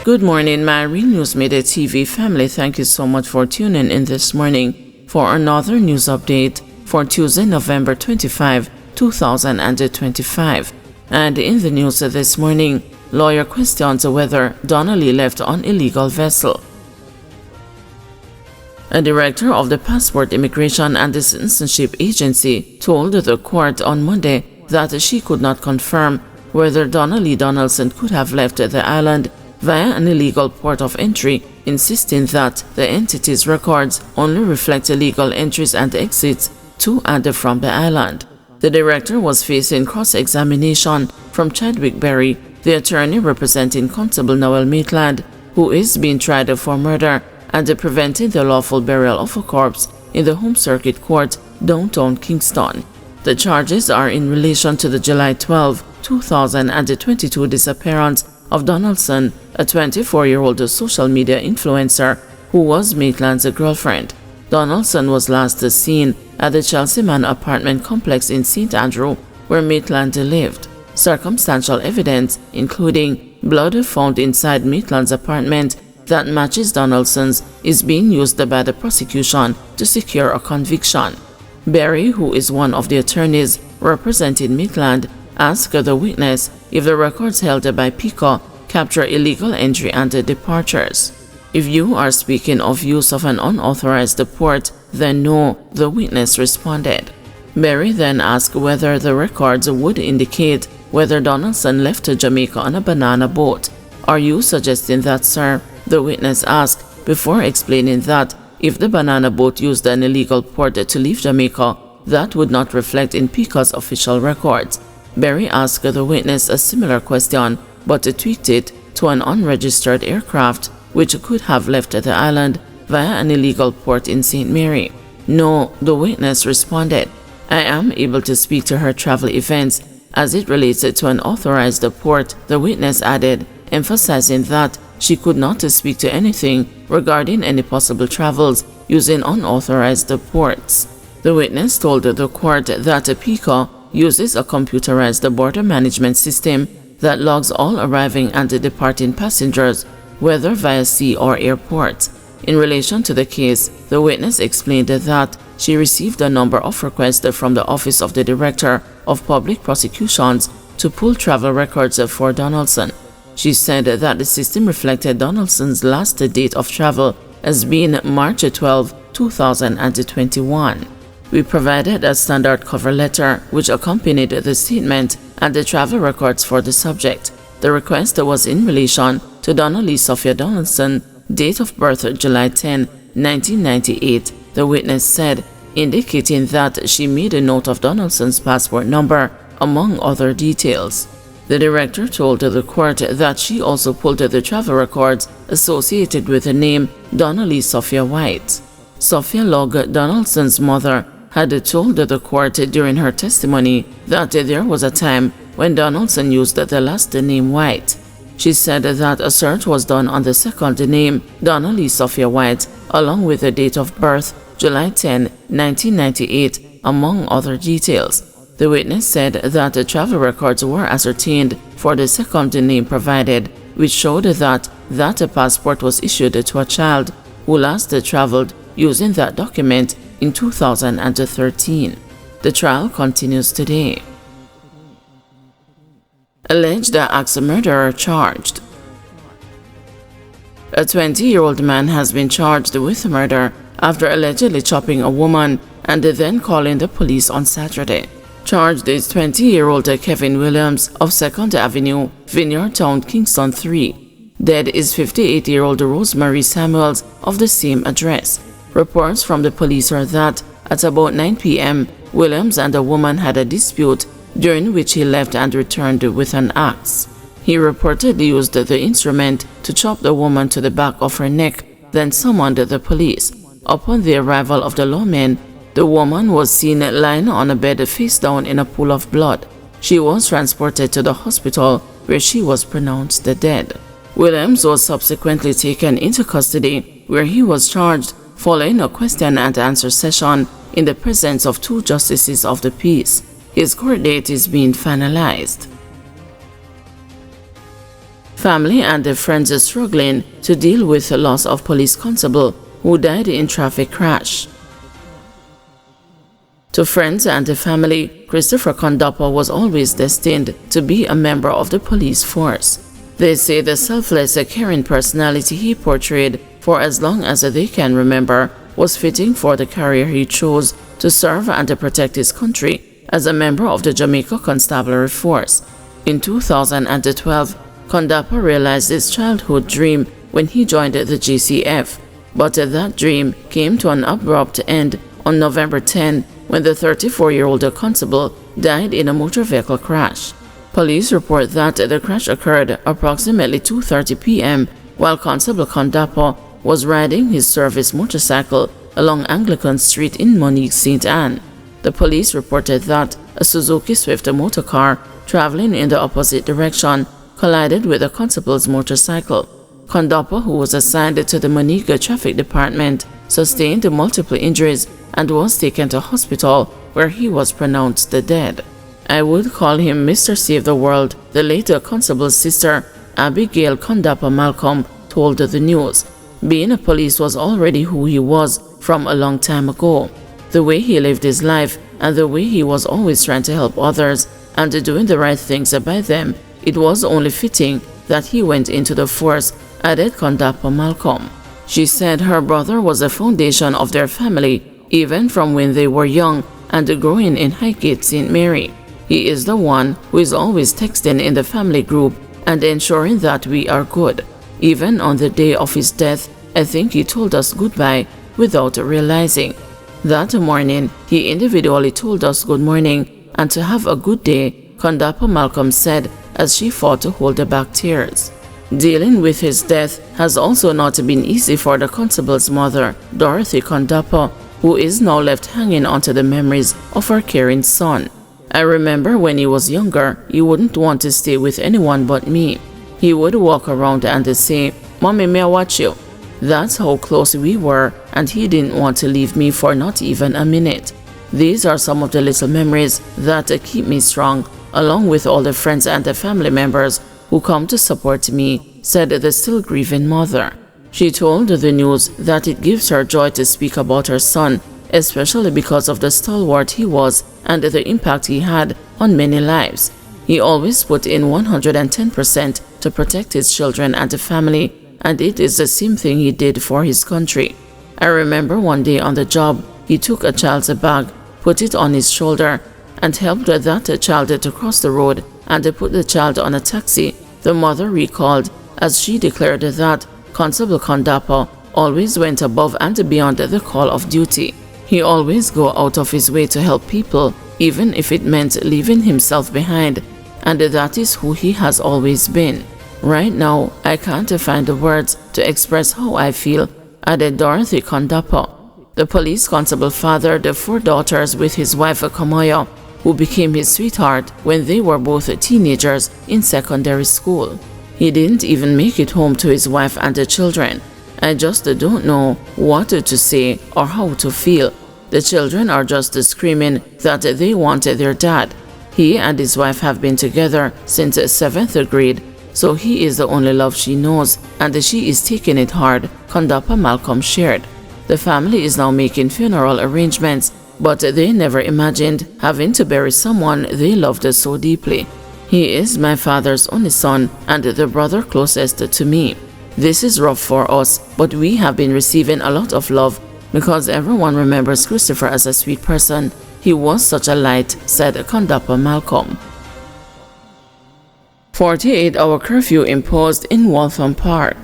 Good morning, my Real News Midday TV family. Thank you so much for tuning in this morning for another news update for Tuesday, November 25, 2025. And in the news this morning, lawyer questions whether Donna Lee left on illegal vessel. A director of the Passport, Immigration and Citizenship Agency told the court on Monday that she could not confirm whether Donna Lee Donaldson could have left the island via an illegal port of entry, insisting that the entity's records only reflect illegal entries and exits to and from the island. The director was facing cross-examination from Chadwick Berry, the attorney representing Constable Noel Maitland, who is being tried for murder and preventing the lawful burial of a corpse in the Home Circuit Court, downtown Kingston. The charges are in relation to the July 12, 2022 disappearance of Donaldson, a 24-year-old social media influencer who was Maitland's girlfriend. Donaldson was last seen at the Chelsea Man apartment complex in St. Andrew, where Maitland lived. Circumstantial evidence, including blood found inside Maitland's apartment that matches Donaldson's, is being used by the prosecution to secure a conviction. Berry, who is one of the attorneys representing Maitland, asked the witness if the records held by PICO capture illegal entry and departures. If you are speaking of use of an unauthorized port, then no, the witness responded. Berry then asked whether the records would indicate whether Donaldson left Jamaica on a banana boat. Are you suggesting that, sir? The witness asked, before explaining that if the banana boat used an illegal port to leave Jamaica, that would not reflect in PICO's official records. Berry asked the witness a similar question, but tweaked it to an unregistered aircraft which could have left the island via an illegal port in St. Mary. No, the witness responded. I am able to speak to her travel events as it relates to an authorized port, the witness added, emphasizing that she could not speak to anything regarding any possible travels using unauthorized ports. The witness told the court that PICO uses a computerized border management system that logs all arriving and departing passengers, whether via sea or airport. In relation to the case, the witness explained that she received a number of requests from the Office of the Director of Public Prosecutions to pull travel records for Donaldson. She said that the system reflected Donaldson's last date of travel as being March 12, 2021. We provided a standard cover letter which accompanied the statement and the travel records for the subject. The request was in relation to Donna Lee Sophia Donaldson, date of birth July 10, 1998, the witness said, indicating that she made a note of Donaldson's passport number, among other details. The director told the court that she also pulled the travel records associated with the name Donna Lee Sophia White. Sophia Log, Donaldson's mother, had told the court during her testimony that there was a time when Donaldson used the last name White. She said that a search was done on the second name, Donna Lee Sophia White, along with the date of birth, July 10, 1998, among other details. The witness said that the travel records were ascertained for the second name provided, which showed that passport was issued to a child who last traveled using that document in 2013. The trial continues today. Alleged axe murderer charged. A 20-year-old man has been charged with murder after allegedly chopping a woman and then calling the police on Saturday. Charged is 20-year-old Kevin Williams of 2nd Avenue, Vineyard Town, Kingston 3. Dead is 58-year-old Rosemary Samuels of the same address. Reports from the police are that at about 9 p.m., Williams and a woman had a dispute, during which he left and returned with an axe. He reportedly used the instrument to chop the woman to the back of her neck, then summoned the police. Upon the arrival of the lawmen, the woman was seen lying on a bed face down in a pool of blood. She was transported to the hospital, where she was pronounced dead. Williams was subsequently taken into custody, where he was charged following a question and answer session in the presence of 2 justices of the peace. His court date is being finalized. Family and their friends are struggling to deal with the loss of police constable who died in traffic crash. To friends and the family, Christopher Kondapa was always destined to be a member of the police force. They say the selfless, caring personality he portrayed for as long as they can remember was fitting for the career he chose to serve and to protect his country as a member of the Jamaica Constabulary Force. In 2012, Kondapa realized his childhood dream when he joined the GCF, but that dream came to an abrupt end on November 10 when the 34-year-old constable died in a motor vehicle crash. Police report that the crash occurred approximately 2:30 p.m. while Constable Kondapa was riding his service motorcycle along Anglican Street in Monique, St. Anne. The police reported that a Suzuki Swift motor car traveling in the opposite direction collided with the constable's motorcycle. Kondapa, who was assigned to the Monique Traffic Department, sustained multiple injuries and was taken to hospital where he was pronounced dead. I would call him Mr. Save the World, the later constable's sister, Abigail Kondapa Malcolm, told the news. Being a police was already who he was from a long time ago. The way he lived his life and the way he was always trying to help others and doing the right things by them, it was only fitting that he went into the force, added Kondapa Malcolm. She said her brother was the foundation of their family, even from when they were young and growing in Highgate, St. Mary. He is the one who is always texting in the family group and ensuring that we are good. Even on the day of his death, I think he told us goodbye without realizing. That morning, he individually told us good morning and to have a good day, Kondapa Malcolm said as she fought to hold back tears. Dealing with his death has also not been easy for the constable's mother, Dorothy Kondapa, who is now left hanging onto the memories of her caring son. I remember when he was younger, he wouldn't want to stay with anyone but me. He would walk around and say, "Mommy, may I watch you?" That's how close we were, and he didn't want to leave me for not even a minute. These are some of the little memories that keep me strong, along with all the friends and the family members who come to support me, said the still grieving mother. She told the news that it gives her joy to speak about her son, especially because of the stalwart he was and the impact he had on many lives. He always put in 110% to protect his children and the family, and it is the same thing he did for his country. I remember one day on the job, he took a child's bag, put it on his shoulder, and helped that child to cross the road and put the child on a taxi. The mother recalled as she declared that Constable Kondapa always went above and beyond the call of duty. He always go out of his way to help people, even if it meant leaving himself behind, and that is who he has always been. Right now, I can't find the words to express how I feel, added Dorothy Kondapa. The police constable fathered 4 daughters with his wife Kamoya, who became his sweetheart when they were both teenagers in secondary school. He didn't even make it home to his wife and the children. I just don't know what to say or how to feel. The children are just screaming that they wanted their dad. He and his wife have been together since 7th grade, so he is the only love she knows, and she is taking it hard, Kondapa Malcolm shared. The family is now making funeral arrangements, but they never imagined having to bury someone they loved so deeply. He is my father's only son and the brother closest to me. This is rough for us, but we have been receiving a lot of love because everyone remembers Christopher as a sweet person. He was such a light, said Kondapa Malcolm. 48-hour curfew imposed in Waltham Park.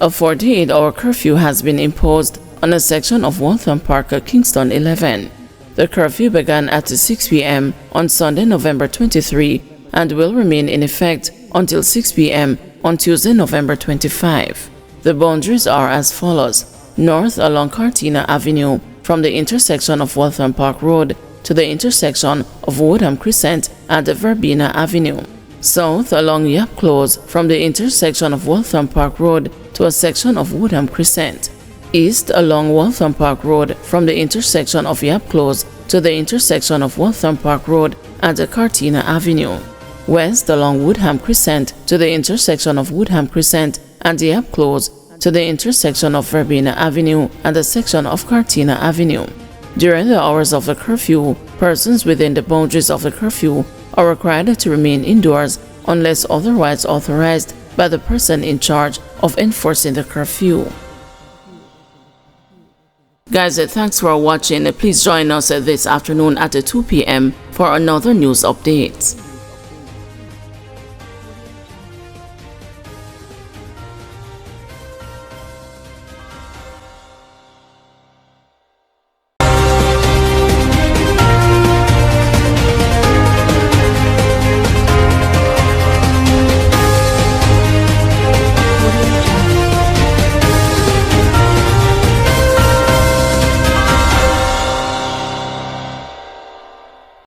A 48-hour curfew has been imposed on a section of Waltham Park, Kingston 11. The curfew began at 6 p.m. on Sunday, November 23, and will remain in effect until 6 p.m. on Tuesday, November 25. The boundaries are as follows: north along Cartina Avenue from the intersection of Waltham Park Road to the intersection of Woodham Crescent and Verbena Avenue. South along Yap Close from the intersection of Waltham Park Road to a section of Woodham Crescent. East along Waltham Park Road from the intersection of Yap Close to the intersection of Waltham Park Road and Cartina Avenue. west along Woodham Crescent to the intersection of Woodham Crescent and Dieppe Close to the intersection of Verbena Avenue and a section of Cartina Avenue. During the hours of the curfew, persons within the boundaries of the curfew are required to remain indoors unless otherwise authorized by the person in charge of enforcing the curfew. Guys, thanks for watching. Please join us this afternoon at 2 p.m. for another news update.